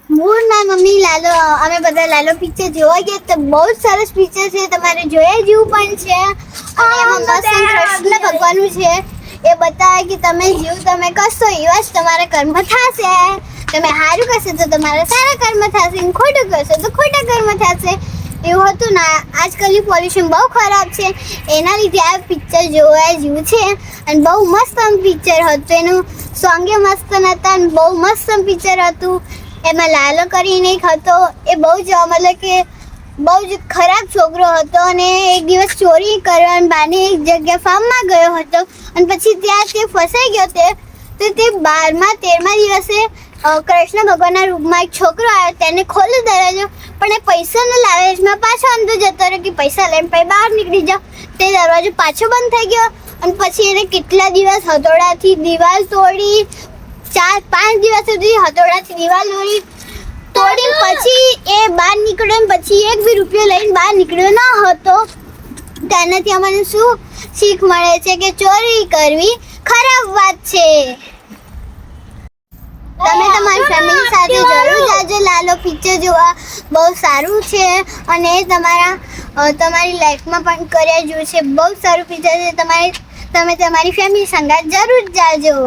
મોરના મમ્મી લાલો અમે બધા લાલો પિક્ચર જોવા ગયા તો બહુ સરસ પિક્ચર છે, તમારે જોયા જેવું પણ છે. અને એમાં મસ્ત કૃષ્ણ ભગવાનનું છે. એ બતાવે કે તમે જેવું તમે કરશો એવા જ તમારા કર્મ થશે. તમે સારું કરશો તો તમારા સારા કર્મ થશે, ખોટું કરશો તો ખોટા કર્મ થશે. એવું હતું ને. આજકાલની પોલ્યુશન બહુ ખરાબ છે, એના લીધે આ પિક્ચર જોવા જેવું છે. અને બહુ મસ્ત પિક્ચર હતું, એનું સોંગે મસ્ત નતા અને બહુ મસ્ત પિક્ચર હતું. એમાં લાલો કરીને એક હતો, એ બહુ જ મતલબ કે બહુ જ ખરાબ છોકરો હતો અને એક દિવસ ચોરી કરવા બાની એક જગ્યા ફાર્મમાં ગયો હતો અને પછી ત્યાં તે ફસાઈ ગયો. તે 12મા દિવસે કૃષ્ણ ભગવાનના રૂપમાં એક છોકરો આવ્યો, તેને ખોલ્યો દરવાજો, પણ એ પૈસાના લાલચમાં પાછો અંદર જતો રહ્યો કે પૈસા લઈને પછી બહાર નીકળી જાઓ. તે દરવાજો પાછો બંધ થઈ ગયો અને પછી એને કેટલા દિવસ હથોડાથી દિવાલ તોડી, 4-5 દિવસ સુધી હથોડાથી દિવાલ તોડી પછી એ બહાર નીકળ્યો. પછી એક બી રૂપિયો લઈને બહાર નીકળ્યો ન હતો. તેનાથી અમને શું શીખ મળે છે કે ચોરી કરવી ખરાબ વાત છે. તમે તમારી ફેમિલી સાથે જરૂર જાજો લાલો પિક્ચર જોવા, બહુ સારું છે અને તમારી લાઈફમાં પણ કર્યા જેવું છે. બહુ સારું પિક્ચર છે. તમે તમારી ફેમિલી સંગાત જરૂર જાજો.